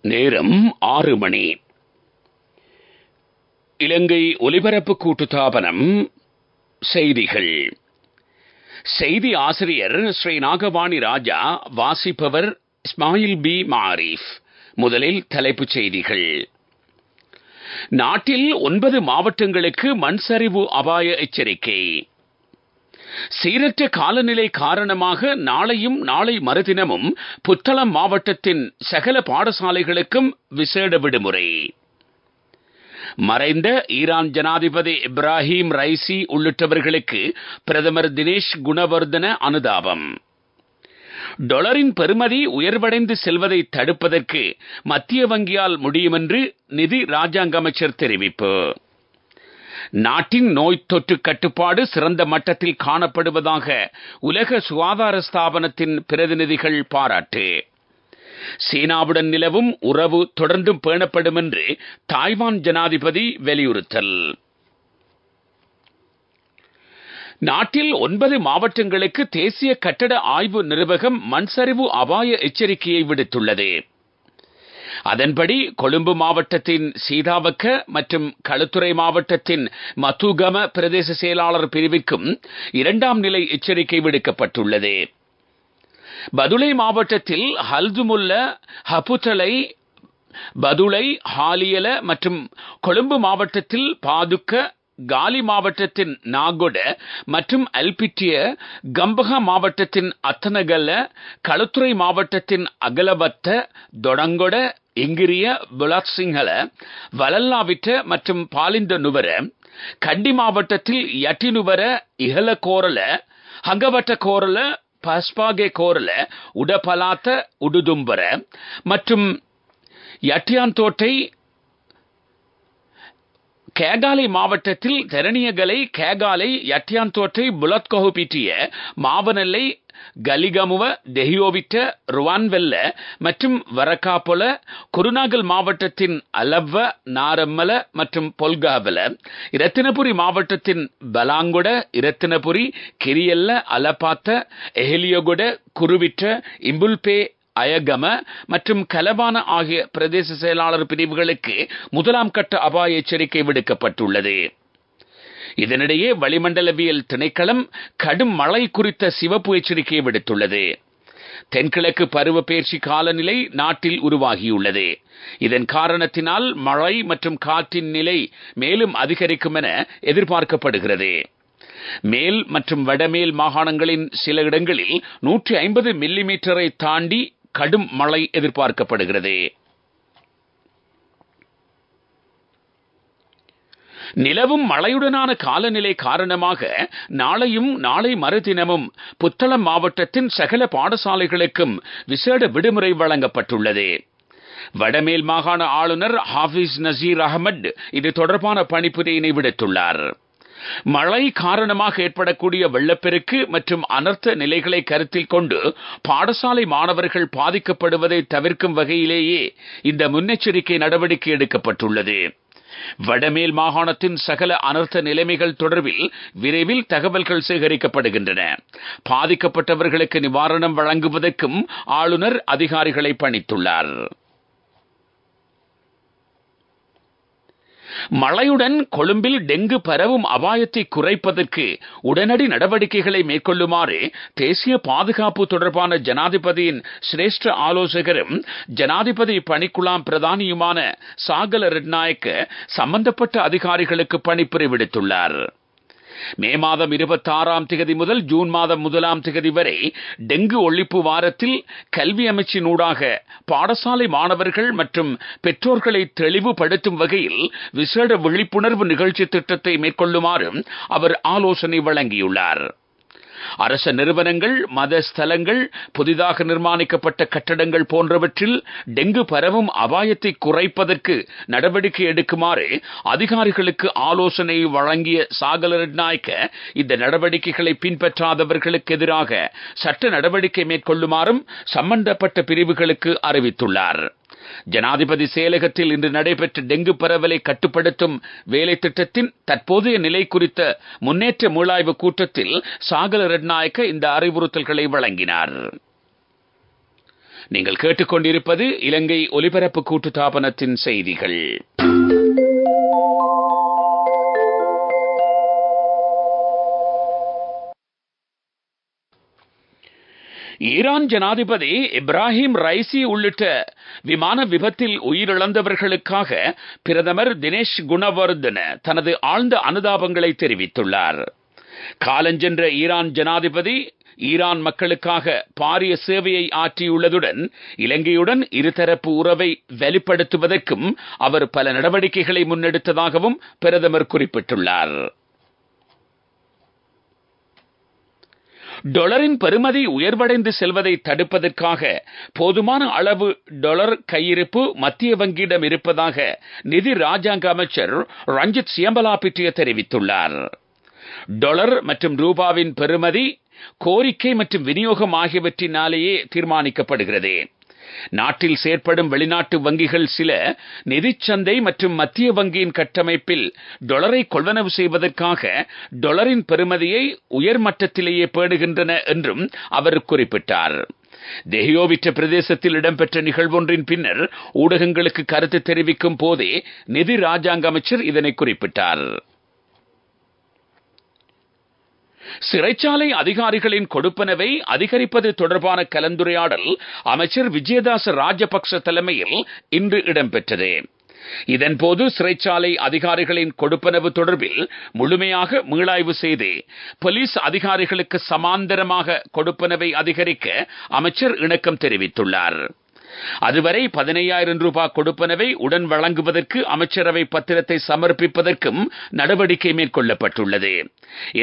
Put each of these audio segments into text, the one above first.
நேரம் 6 மணி. இலங்கை ஒலிபரப்பு கூட்டுத்தாபனம் செய்திகள். செய்தி ஆசிரியர் ஸ்ரீ நாகவாணி ராஜா. வாசிப்பவர் இஸ்மாயில் பி மாரிஃப். முதலில் தலைப்புச் செய்திகள். நாட்டில் 9 மாவட்டங்களுக்கு மண்சரிவு அபாய எச்சரிக்கை. சீரற்ற காலநிலை காரணமாக நாளையும் நாளை மறுதினமும் புத்தளம் மாவட்டத்தின் சகல பாடசாலைகளுக்கும் விசேட விடுமுறை. மறைந்த ஈரான் ஜனாதிபதி இப்ராஹிம் ரைசி உள்ளிட்டவர்களுக்கு பிரதமர் தினேஷ் குணவர்தன அனுதாபம். டாலரின் பெறுமதி உயர்வடைந்து செல்வதை தடுப்பதற்கு மத்திய வங்கியால் முடியும் என்று நிதி ராஜாங்க அமைச்சர் தெரிவிப்பு. நாட்டின் நோய் தொற்று கட்டுப்பாடு சிறந்த மட்டத்தில் காணப்படுவதாக உலக சுகாதார ஸ்தாபனத்தின் பிரதிநிதிகள் பாராட்டு. சீனாவுடன் நிலவும் உறவு தொடர்ந்தும் பேணப்படும் என்று தாய்வான் ஜனாதிபதி வலியுறுத்தல். நாட்டில் 9 மாவட்டங்களுக்கு தேசிய கட்டட ஆய்வு நிர்வாகம் மண்சரிவு அபாய எச்சரிக்கையை விடுத்துள்ளது. அதன்படி கொழும்பு மாவட்டத்தின் சீதாவக்க மற்றும் களுத்துறை மாவட்டத்தின் மத்துகம பிரதேச செயலாளர் பிரிவிற்கும் 2ஆம் நிலை எச்சரிக்கை விடுக்கப்பட்டுள்ளது. பதுளை மாவட்டத்தில் ஹல்துமுல்ல, ஹபுத்தலை, பதுளை, ஹாலியல மற்றும் கொழும்பு மாவட்டத்தில் பாதுக்க, காலி மாவட்டத்தின் நாகொட மற்றும் அல்பிட்டிய, கம்பக மாவட்டத்தின் அத்தனகல்ல, களுத்துறை மாவட்டத்தின் அகலவத்த, தொடங்கொட, இங்கிரிய, புலாத்சிங்கல, வலல்லாவிட்ட மற்றும் பாலிந்த நுவர, கண்டி மாவட்டத்தில் யட்டினுவர, இகல கோரல, ஹங்கவட்ட கோரல, பஸ்பாகே கோரல, உடபலாத்த, உடுதும்பர மற்றும் யட்டியாந்தோட்டை, கேகாலை மாவட்டத்தில் தெரணியகலை, கேகாலை, யட்டியாந்தோட்டை, புலத்கொஹுபிட்டிய, மாவனல்லை, கலிகமுவ, தெஹியோவிட்ட, ருவான்வெல்ல மற்றும் வரக்காபொல, குருநாகல் மாவட்டத்தின் அலவ்வ, நாரம்மல மற்றும் பொல்காவல, இரத்தினபுரி மாவட்டத்தின் பலாங்கொட, இரத்தினபுரி, கிரியல்ல, அலபாத்த, எஹலியகொட, குருவிட்ட, இம்புல்பே, அயகம மற்றும் கலபான ஆகிய பிரதேச செயலாளர் பிரிவுகளுக்கு 1ஆம் கட்ட அபாய எச்சரிக்கை விடுக்கப்பட்டுள்ளது. இதனிடையே வளிமண்டலவியல் திணைக்களம் கடும் மழை குறித்த சிவப்பு எச்சரிக்கையை விடுத்துள்ளது. தென்கிழக்கு பருவப்பெயர்ச்சி காலநிலை நாட்டில் உருவாகியுள்ளது. இதன் காரணத்தினால் மழை மற்றும் காற்றின் நிலை மேலும் அதிகரிக்கும் என எதிர்பார்க்கப்படுகிறது. மேல் மற்றும் வடமேல் மாகாணங்களின் சில இடங்களில் 150 மில்லிமீட்டரை தாண்டி கடும் மழை எதிர்பார்க்கப்படுகிறது. நிலவும் மழையுடனான காலநிலை காரணமாக நாளையும் நாளை மறுதினமும் புத்தளம் மாவட்டத்தின் சகல பாடசாலைகளுக்கும் விசேட விடுமுறை வழங்கப்பட்டுள்ளது. வடமேல் மாகாண ஆளுநர் ஹாஃபிஸ் நசீர் அகமட் இது தொடர்பான பணிப்புரையினை விடுத்துள்ளார். மழை காரணமாக ஏற்படக்கூடிய வெள்ளப்பெருக்கு மற்றும் அனர்த்த நிலைகளை கருத்தில் கொண்டு பாடசாலை மாணவர்கள் பாதிக்கப்படுவதை தவிர்க்கும் வகையிலேயே இந்த முன்னெச்சரிக்கை நடவடிக்கை எடுக்கப்பட்டுள்ளது. வடமேல் மாகாணத்தின் சகல அனர்த்த நிலைமைகள் தொடர்பில் விரைவில் தகவல்கள் சேகரிக்கப்படுகின்றன. பாதிக்கப்பட்டவர்களுக்கு நிவாரணம் வழங்குவதற்கும் ஆளுநர் அதிகாரிகளை பணித்துள்ளார். மழையுடன் கொழும்பில் டெங்கு பரவும் அபாயத்தை குறைப்பதற்கு உடனடி நடவடிக்கைகளை மேற்கொள்ளுமாறு தேசிய பாதுகாப்பு தொடர்பான ஜனாதிபதியின் சிரேஷ்ட ஆலோசகரும் ஜனாதிபதி பணிக்குழாம் பிரதானியுமான சாகல ரட்நாயக்க சம்பந்தப்பட்ட அதிகாரிகளுக்கு பணிப்புரை விடுத்துள்ளார். மே மாதம் 26ஆம் தேதி முதல் ஜூன் மாதம் 1ஆம் தேதி வரை டெங்கு ஒழிப்பு வாரத்தில் கல்வி அமைச்சினூடாக பாடசாலை மாணவர்கள் மற்றும் பெற்றோர்களை தெளிவுபடுத்தும் வகையில் விசேட விழிப்புணர்வு நிகழ்ச்சி திட்டத்தை மேற்கொள்ளுமாறு அவர் ஆலோசனை வழங்கியுள்ளார். அரச நிறுவனங்கள், மத ஸ்தலங்கள், புதிதாக நிர்மாணிக்கப்பட்ட கட்டடங்கள் போன்றவற்றில் டெங்கு பரவும் அபாயத்தை குறைப்பதற்கு நடவடிக்கை எடுக்குமாறு அதிகாரிகளுக்கு ஆலோசனை வழங்கிய சாகல ரட்நாயக்க இந்த நடவடிக்கைகளை பின்பற்றாதவர்களுக்கு எதிராக சட்ட நடவடிக்கை மேற்கொள்ளுமாறும் சம்பந்தப்பட்ட பிரிவுகளுக்கு அறிவித்துள்ளார். ஜனாதிபதி செயலகத்தில் இன்று நடைபெற்ற டெங்கு பரவலை கட்டுப்படுத்தும் வேலை திட்டத்தின் தற்போதைய நிலை குறித்த முன்னேற்ற மீளாய்வு கூட்டத்தில் சாகல ரட்நாயக்க இந்த அறிவுறுத்தல்களை வழங்கினார். நீங்கள் கேட்டுக்கொண்டிருப்பது இலங்கை ஒலிபரப்பு கூட்டுத்தாபனத்தின் செய்திகள். ஈரான் ஜனாதிபதி இப்ராஹிம் ரைசி உள்ளிட்ட விமான விபத்தில் உயிரிழந்தவர்களுக்காக பிரதமர் தினேஷ் குணவர்தன தனது ஆழ்ந்த அனுதாபங்களை தெரிவித்துள்ளார். காலஞ்சென்ற ஈரான் ஜனாதிபதி ஈரான் மக்களுக்காக பாரிய சேவையை ஆற்றியுள்ளதுடன் இலங்கையுடன் இருதரப்பு உறவை வலுப்படுத்துவதற்கும் அவர் பல நடவடிக்கைகளை முன்னெடுத்ததாகவும் பிரதமர் குறிப்பிட்டுள்ளார். டொலரின் பெறுமதி உயர்வடைந்து செல்வதை தடுப்பதற்காக போதுமான அளவு டொலர் கையிருப்பு மத்திய வங்கியிடம் இருப்பதாக நிதி ராஜாங்க அமைச்சர் ரஞ்சித் சியம்பலாபிட்டிய தெரிவித்துள்ளார். டொலர் மற்றும் ரூபாவின் பெறுமதி கோரிக்கை மற்றும் விநியோகம் ஆகியவற்றினாலேயே தீர்மானிக்கப்படுகிறது. நாட்டில் செயற்படும் வெளிநாட்டு வங்கிகள் சில நிதிச்சந்தை மற்றும் மத்திய வங்கியின் கட்டமைப்பில் டொலரை கொள்வனவு செய்வதற்காக டொலரின் பெறுமதியை உயர்மட்டத்திலேயே பேணுகின்றன என்றும் அவர் குறிப்பிட்டார். தெஹியோவிட்ட பிரதேசத்தில் இடம்பெற்ற நிகழ்வொன்றின் பின்னர் ஊடகங்களுக்கு கருத்து தெரிவிக்கும் போதே நிதி ராஜாங்க அமைச்சர் இதனை குறிப்பிட்டார். சிறைச்சாலை அதிகாரிகளின் கொடுப்பனவை அதிகரிப்பது தொடர்பான கலந்துரையாடல் அமைச்சர் விஜயதாச ராஜபக்ச தலைமையில் இன்று இடம்பெற்றது. இதன்போது சிறைச்சாலை அதிகாரிகளின் கொடுப்பனவு தொடர்பில் முழுமையாக மீளாய்வு செய்து போலீஸ் அதிகாரிகளுக்கு சமாந்தரமாக கொடுப்பனவை அதிகரிக்க அமைச்சர் இணக்கம் தெரிவித்துள்ளார். அதுவரை 15,000 ரூபாய் கொடுப்பனவை உடன் வழங்குவதற்கு அமைச்சரவை பத்திரத்தை சமர்ப்பிப்பதற்கும் நடவடிக்கை மேற்கொள்ளப்பட்டுள்ளது.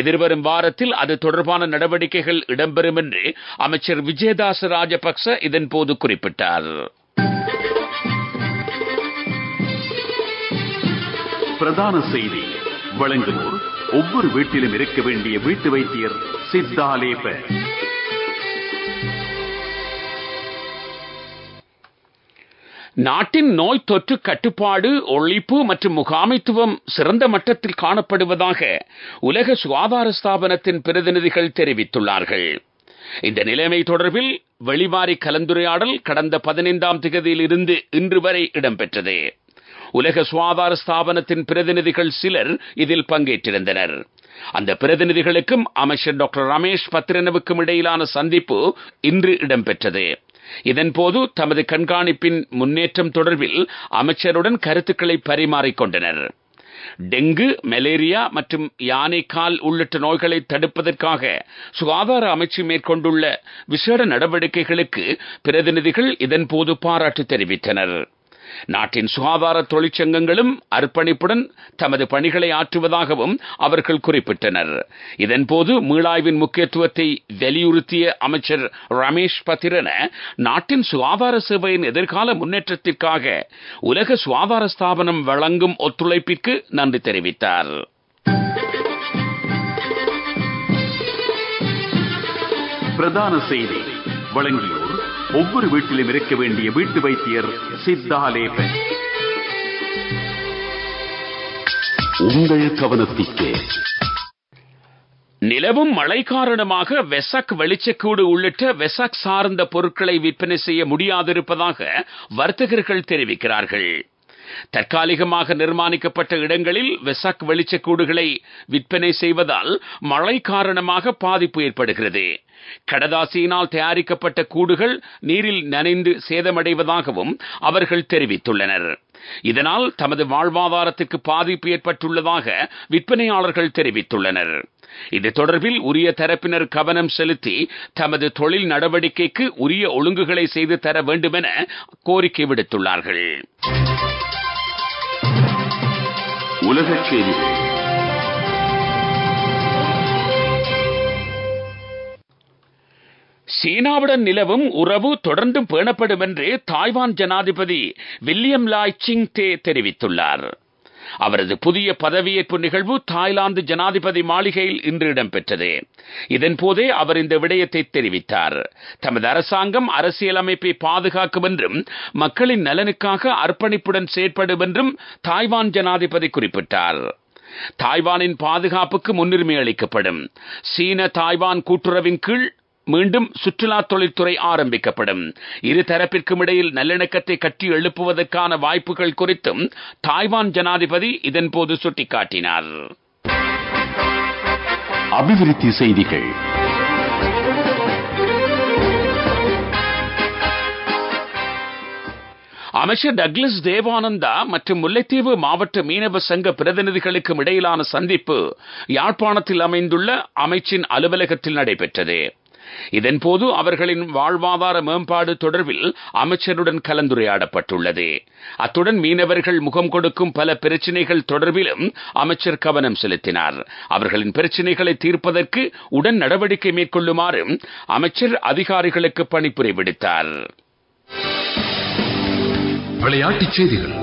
எதிர்வரும் வாரத்தில் அது தொடர்பான நடவடிக்கைகள் இடம்பெறும் என்று அமைச்சர் விஜயதாச ராஜபக்ச இதன்போது குறிப்பிட்டார். பிரதான செய்தி வழங்குவோர் ஒவ்வொரு வீட்டிலும் இருக்க வேண்டிய வீட்டு வைத்தியர் சித்தாலேப. நாட்டின் நோய் தொற்று கட்டுப்பாடு, ஒழிப்பு மற்றும் முகாமைத்துவம் சிறந்த மட்டத்தில் காணப்படுவதாக உலக சுகாதார ஸ்தாபனத்தின் பிரதிநிதிகள் தெரிவித்துள்ளார்கள். இந்த நிலைமை தொடர்பில் வெளிவாரி கலந்துரையாடல் கடந்த 15ஆம் தேதியிலிருந்து இன்று வரை இடம்பெற்றது. உலக சுகாதார ஸ்தாபனத்தின் பிரதிநிதிகள் சிலர் இதில் பங்கேற்றிருந்தனர். அந்த பிரதிநிதிகளுக்கும் அமைச்சர் டாக்டர் ரமேஷ் பத்ரனவுக்கும் இடையிலான சந்திப்பு இன்று இடம்பெற்றது. இதன்போது தமது கண்காணிப்பின் முன்னேற்றம் தொடர்பில் அமைச்சருடன் கருத்துக்களை பரிமாறிக்கொண்டனர். டெங்கு, மலேரியா மற்றும் யானைக்கால் உள்ளிட்ட நோய்களை தடுப்பதற்காக சுகாதார அமைச்சு மேற்கொண்டுள்ள விசேட நடவடிக்கைகளுக்கு பிரதிநிதிகள் இதன்போது பாராட்டு தெரிவித்தனர். நாட்டின் சுகாதார தொழிற்சங்கங்களும் அர்ப்பணிப்புடன் தமது பணிகளை ஆற்றுவதாகவும் அவர்கள் குறிப்பிட்டனர். இதன்போது மீளாய்வின் முக்கியத்துவத்தை வலியுறுத்திய அமைச்சர் ரமேஷ் பத்திரன நாட்டின் சுகாதார சேவையின் எதிர்கால முன்னேற்றத்திற்காக உலக சுகாதார ஸ்தாபனம் வழங்கும் ஒத்துழைப்பிற்கு நன்றி தெரிவித்தார். பிரதான செய்தி வழங்கியோர் ஒவ்வொரு வீட்டிலும் இருக்க வேண்டிய வீட்டு வைத்தியர் சித்தாலேப. உங்கள் கவனத்திற்கு நிலவும் மழை காரணமாக வெசாக் வெளிச்சக்கூடு உள்ளிட்ட வெசாக் சார்ந்த பொருட்களை விற்பனை செய்ய முடியாதிருப்பதாக வர்த்தகர்கள் தெரிவிக்கிறார்கள். தற்காலிகமாக நிர்மாணிக்கப்பட்ட இடங்களில் வெசாக் வெளிச்சக்கூடுகளை விற்பனை செய்வதால் மழை காரணமாக பாதிப்பு ஏற்படுகிறது. கடதாசியினால் தயாரிக்கப்பட்ட கூடுகள் நீரில் நனைந்து சேதமடைவதாகவும் அவர்கள் தெரிவித்துள்ளனர். இதனால் தமது வாழ்வாதாரத்திற்கு பாதிப்பு ஏற்பட்டுள்ளதாக விற்பனையாளர்கள் தெரிவித்துள்ளனர். இது தொடர்பில் உரிய தரப்பினர் கவனம் செலுத்தி தமது தொழில் நடவடிக்கைக்கு உரிய ஒழுங்குகளை செய்து தர வேண்டுமென கோரிக்கை விடுத்துள்ளார்கள். உலகச் செய்திகள். சீனாவுடன் நிலவும் உறவு தொடர்ந்தும் பேணப்படும் என்று தாய்வான் ஜனாதிபதி வில்லியம் லாய் சிங் தே தெரிவித்துள்ளார். அவரது புதிய பதவியேற்பு நிகழ்வு தாய்லாந்து ஜனாதிபதி மாளிகையில் இன்று இடம்பெற்றது. இதன்போதே அவர் இந்த விடயத்தை தெரிவித்தார். தமது அரசாங்கம் அரசியலமைப்பை பாதுகாக்கும் என்றும் மக்களின் நலனுக்காக அர்ப்பணிப்புடன் செயற்படும் என்றும் தாய்வான் ஜனாதிபதி குறிப்பிட்டார். தாய்வானின் பாதுகாப்புக்கு முன்னுரிமை அளிக்கப்படும். சீன தாய்வான் கூட்டுறவின் கீழ் மீண்டும் சுற்றுலா தொழில்துறை ஆரம்பிக்கப்படும். இரு தரப்பிற்கும் இடையில் நல்லிணக்கத்தை கட்டி எழுப்புவதற்கான வாய்ப்புகள் குறித்தும் தாய்வான் ஜனாதிபதி இதன்போது சுட்டிக்காட்டினார். அபிவிருத்தி செய்திகள். அமைச்சர் டக்ளஸ் தேவானந்தா மற்றும் முல்லைத்தீவு மாவட்ட மீனவ சங்க பிரதிநிதிகளுக்கும் இடையிலான சந்திப்பு யாழ்ப்பாணத்தில் அமைந்துள்ள அமைச்சின் அலுவலகத்தில் நடைபெற்றது. இதன்போது அவர்களின் வாழ்வாதார மேம்பாடு தொடர்பில் அமைச்சருடன் கலந்துரையாடப்பட்டுள்ளது. அத்துடன் மீனவர்கள் முகம் கொடுக்கும் பல பிரச்சினைகள் தொடர்பிலும் அமைச்சர் கவனம் செலுத்தினார். அவர்களின் பிரச்சினைகளை தீர்ப்பதற்கு உடன் நடவடிக்கை மேற்கொள்ளுமாறு அமைச்சர் அதிகாரிகளுக்கு பணிப்புரை விடுத்தார். விளையாட்டுச் செய்திகள்.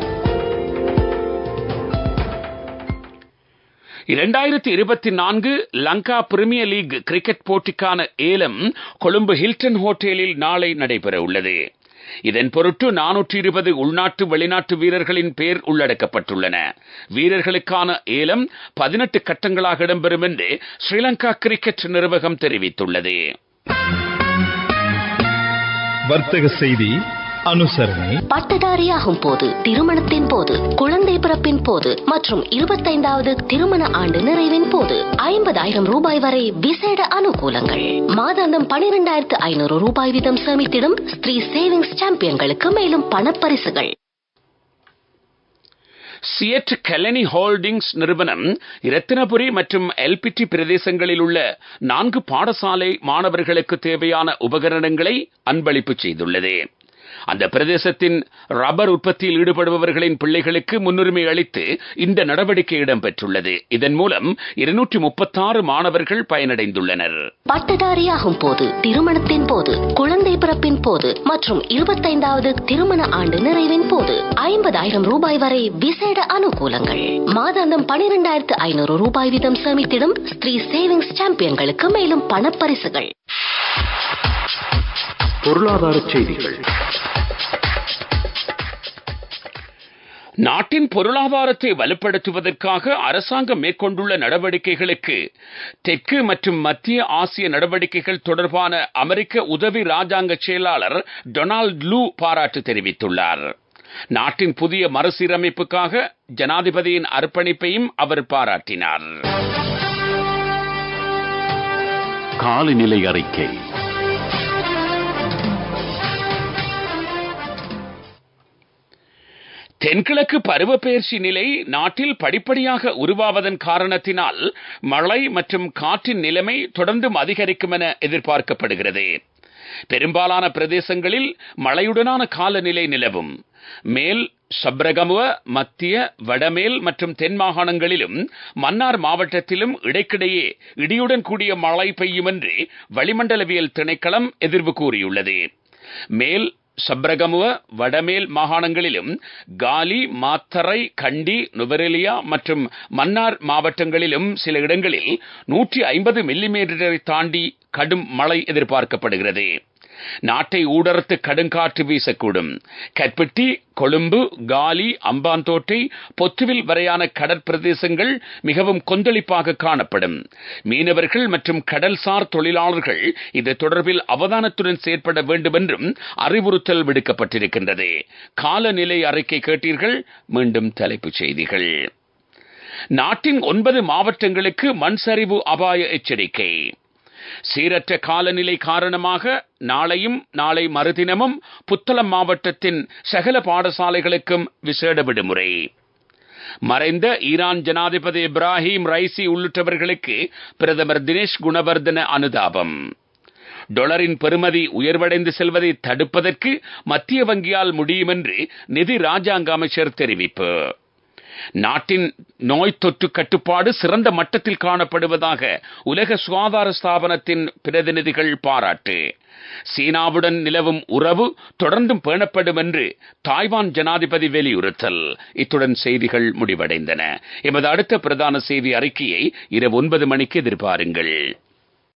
2024 லங்கா பிரீமியர் லீக் கிரிக்கெட் போட்டிக்கான ஏலம் கொழும்பு ஹில்டன் ஹோட்டலில் நாளை நடைபெற உள்ளது. இதன் பொருட்டு 420 உள்நாட்டு வெளிநாட்டு வீரர்களின் பெயர் உள்ளடக்கப்பட்டுள்ளன. வீரர்களுக்கான ஏலம் 18 கட்டங்களாக இடம்பெறும் என்று ஸ்ரீலங்கா கிரிக்கெட் நிர்வாகம் தெரிவித்துள்ளது. வர்த்தக செய்தி அனுசரணை. பட்டதாரியாகும் போது, திருமணத்தின் போது, குழந்தை பிறப்பின் போது மற்றும் 25வது திருமண ஆண்டு நிறைவின் போது 50,000 ரூபாய் வரை விசேட அனுகூலங்கள். மாதாந்தம் 12,500 ரூபாய் வீதம் சேமித்திடும் ஸ்ரீ சேவிங்ஸ் சாம்பியன்களுக்கு மேலும் பணப்பரிசுகள். சியட் கெலனி ஹோல்டிங்ஸ் நிறுவனம் இரத்தினபுரி மற்றும் எல்பிடி பிரதேசங்களில் உள்ள 4 பாடசாலை மாணவர்களுக்கு தேவையான உபகரணங்களை அன்பளிப்பு செய்துள்ளது. அந்த பிரதேசத்தின் ரப்பர் உற்பத்தியில் ஈடுபடுபவர்களின் பிள்ளைகளுக்கு முன்னுரிமை அளித்து இந்த நடவடிக்கை இடம்பெற்றுள்ளது. இதன் மூலம் 236 மாணவர்கள் பயனடைந்துள்ளனர். பட்டதாரியாகும் போது, திருமணத்தின் போது, குழந்தை பிறப்பின் போது மற்றும் 25வது திருமண ஆண்டு நிறைவின் போது 50,000 ரூபாய் வரை விசேட அனுகூலங்கள். மாதாந்தம் 12,500 ரூபாய் வீதம் சேமித்திடும் ஸ்ரீ சேவிங்ஸ் சாம்பியன்களுக்கு மேலும் பணப்பரிசுகள். பொருளாதார செய்திகள். நாட்டின் பொருளாதாரத்தை வலுப்படுத்துவதற்காக அரசாங்கம் மேற்கொண்டுள்ள நடவடிக்கைகளுக்கு தெற்கு மற்றும் மத்திய ஆசிய நடவடிக்கைகள் தொடர்பான அமெரிக்க உதவி ராஜாங்க செயலாளர் டொனால்ட் லூ பாராட்டு தெரிவித்துள்ளார். நாட்டின் புதிய மறுசீரமைப்புக்காக ஜனாதிபதியின் அர்ப்பணிப்பையும் அவர் பாராட்டினார். காலநிலை அறிக்கை. தென்கிழக்கு பருவப்பெயர்ச்சி நிலை நாட்டில் படிப்படியாக உருவாவதன் காரணத்தினால் மழை மற்றும் காற்றின் நிலைமை தொடர்ந்தும் அதிகரிக்கும் என எதிர்பார்க்கப்படுகிறது. பெரும்பாலான பிரதேசங்களில் மழையுடனான காலநிலை நிலவும். மேல் சப்ரகமுவ, மத்திய, வடமேல் மற்றும் தென் மாகாணங்களிலும் மன்னார் மாவட்டத்திலும் இடைக்கிடையே இடியுடன் கூடிய மழை பெய்யும் என்று வளிமண்டலவியல் திணைக்களம் எதிர்வு கூறியுள்ளது. மேல் சப்ரகமுவ, வடமேல் மாகாணங்களிலும் காலி, மாத்தறை, கண்டி, நுவரெலியா மற்றும் மன்னார் மாவட்டங்களிலும் சில இடங்களில் 150 மில்லிமீட்டரை தாண்டி கடும் மழை எதிர்பார்க்கப்படுகிறது. நாட்டை ஊடறுத்து கடுங்காற்று வீசக்கூடும். கற்பிட்டி, கொழும்பு, காலி, அம்பாந்தோட்டை, பொத்துவில் வரையான கடற்பிரதேசங்கள் மிகவும் கொந்தளிப்பாக காணப்படும். மீனவர்கள் மற்றும் கடல்சார் தொழிலாளர்கள் இது தொடர்பில் அவதானத்துடன் செயற்பட வேண்டும் என்றும் அறிவுறுத்தல் விடுக்கப்பட்டிருக்கின்றது. காலநிலை அறிக்கை கேட்டீர்கள். மீண்டும் தலைப்புச் செய்திகள். நாட்டின் 9 மாவட்டங்களுக்கு மண் சரிவு அபாய எச்சரிக்கை. சீரற்ற காலநிலை காரணமாக நாளையும் நாளை மறுதினமும் புத்தளம் மாவட்டத்தின் சகல பாடசாலைகளுக்கும் விசேட விடுமுறை. மறைந்த ஈரான் ஜனாதிபதி இப்ராஹிம் ரைசி உள்ளிட்டவர்களுக்கு பிரதமர் தினேஷ் குணவர்தன அனுதாபம். டாலரின் பெறுமதி உயர்வடைந்து செல்வதை தடுப்பதற்கு மத்திய வங்கியால் முடியும் என்று நிதி ராஜாங்க அமைச்சர் தெரிவிப்பு. நாட்டின் நோய் தொற்று கட்டுப்பாடு சிறந்த மட்டத்தில் காணப்படுவதாக உலக சுகாதார ஸ்தாபனத்தின் பிரதிநிதிகள் பாராட்டு. சீனாவுடன் நிலவும் உறவு தொடர்ந்தும் பேணப்படும் என்று தாய்வான் ஜனாதிபதி வலியுறுத்தல். இத்துடன் செய்திகள் முடிவடைந்தன. எமது அடுத்த பிரதான செய்தி அறிக்கையை இரவு 9 மணிக்கு எதிர்பாருங்கள்.